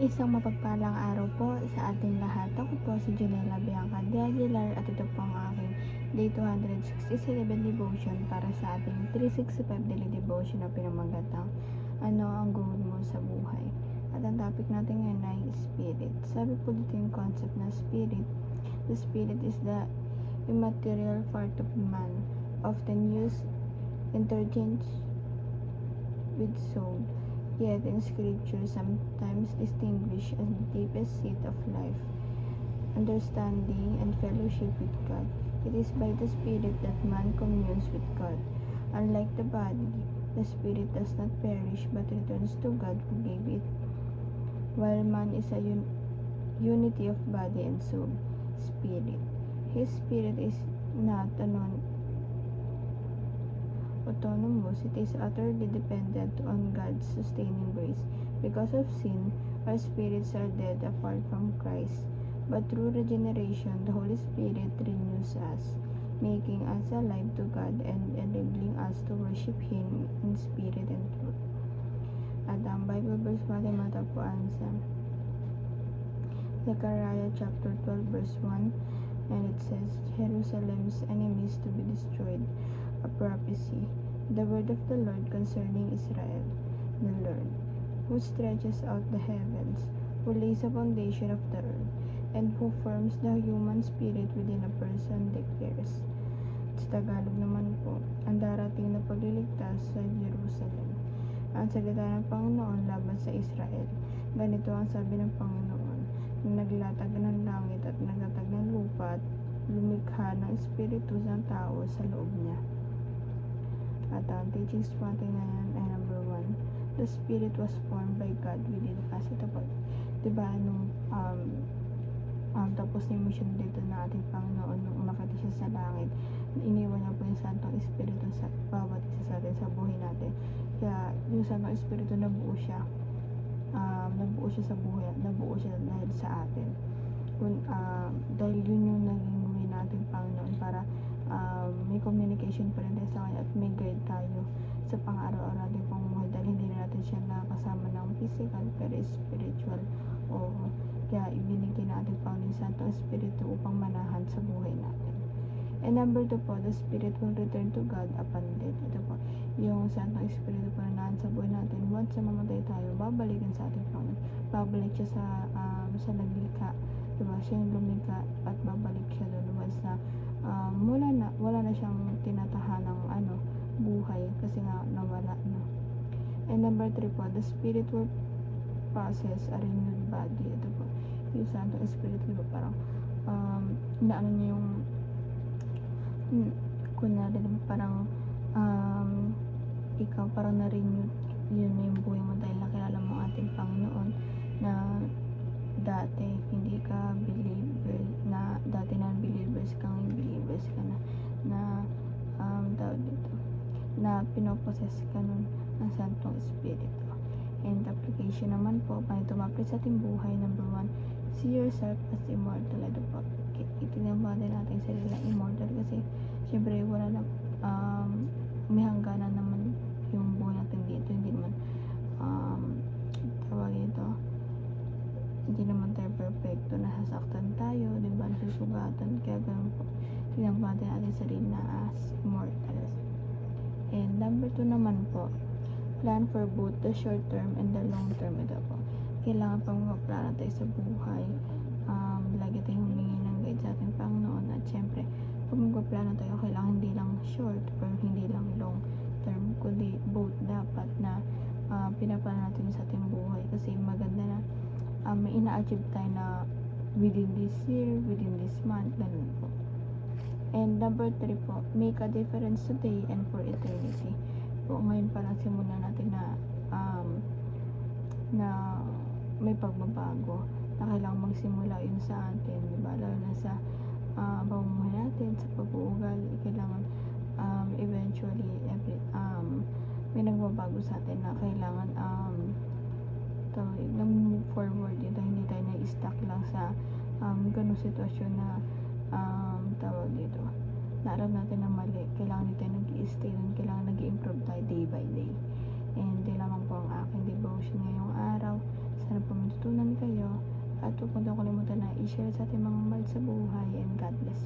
Isang mapagpalang araw po sa ating lahat. Ako po si Janela Bianca de Aguilar at ito po ang aking Day 267 Devotion para sa ating 365 Daily Devotion na pinamagatang Ano ang goal mo sa buhay? At ang topic natin ngayon ay Spirit. Sabi po dito yung concept na Spirit. The Spirit is the immaterial part of man, often used interchange with soul. Yet in scripture sometimes distinguished as the deepest seat of life, understanding, and fellowship with God. It is by the Spirit that man communes with God. Unlike the body, the Spirit does not perish but returns to God who gave it. While man is a unity of body and soul, spirit. His spirit is not autonomous, it is utterly dependent on God's sustaining grace. Because of sin, our spirits are dead apart from Christ. But through regeneration, the Holy Spirit renews us, making us alive to God and enabling us to worship Him in spirit and truth. At ang Bible verse natin matagpuan sa Zechariah chapter 12 verse 1, and it says, Jerusalem's enemies to be destroyed. A prophecy, the word of the Lord concerning Israel, the Lord, who stretches out the heavens, who lays a foundation of the earth, and who forms the human spirit within a person declares. Sa Tagalog naman po, ang darating na pagliligtas sa Jerusalem. Ang salita ng Panginoon laban sa Israel. Ganito ang sabi ng Panginoon, na naglatag ng langit at naglatag ng lupa at lumikha ng espiritu ng tao sa loob niya. At ang teachings natin ngayon ay number 1, the Spirit was formed by God within us. Ito po, diba, nung tapos na yung mission dito na ating Panginoon, nung umakit siya sa langit, iniwan niya po yung Santong Espiritu sa bawat isa sa atin sa buhay natin. Kaya yung Santong Espiritu nabuo siya sa buhay, nabuo siya dahil sa atin. Dahil yun yung naging way natin Panginoon para may communication pa rin tayo sa kanya at may guide tayo sa pang-araw-araw natin pamumuhay dahil hindi na natin siya nakasama ng physical pero spiritual. Kaya ibinigay natin Panginoon sa Santong Espiritu upang manahan sa buhay natin. And number 2 po, the Spirit will return to God upon death. Ito po, yung Santong Espiritu po na sa buhay natin, once na mamatay tayo, babalikan sa ating Panginoon. Babalik siya sa naglikha. Diba? Siya yung lumikha at babalik siya doon once na wala na siyang tinatahanang buhay kasi nga nawala na. And number 3 po, the Spirit will process a renewed body. Ito po, yung Santong Espiritu, diba, parang inaano niya yung kunwari parang ikaw parang na-renew yun na yung buhay mo dahil nakilala mo ating Panginoon na dati hindi ka believer, na dati na believers kang believers ka na tawag dito, na pinoposes ka nun ng Santong Espiritu. And application naman po, paano tumapit sa ating buhay, number 1, see yourself as immortal. Ito po, itignan ba natin sarili na immortal kasi syempre wala na may hangganan naman yung buhay natin dito, hindi naman tawag ito, hindi naman tayo perfecto, nasasaktan tayo, diba, nasusugatan, kaya ganun po, tignan ba natin sarili na as immortal. And number 2 naman po, plan for both the short term and the long term. Ito po, kailangan pang magplano tayo sa buhay, lagi tayong humingi ng guide sa ating Panginoon, at syempre pag magplano tayo, kailangan hindi lang short or hindi lang long term, kundi both dapat na pinaplano natin sa ating buhay kasi maganda na may ina-achieve tayo na within this year, within this month, ganun po. And number 3 po, make a difference today and for eternity. Po, ngayon parang simulan natin na may pagbabago na kailangang magsimula yun sa atin, diba? Lalo na sa pamumuhay natin, sa pag-uugali, kailangan eventually may nagbabago sa atin na kailangan move forward dito, hindi tayo na-stuck lang sa ganung sitwasyon na tawag dito, na alam natin na mali, kailangan hindi tayo nag-i-stay dun, kailangan nag-i-improve tayo day by day. And di lamang po ang aking devotion ngayong araw. Sana po may natutunan kayo at huwag mo daw kalimutan na i-share sa ating mga mahal sa buhay, and God bless you.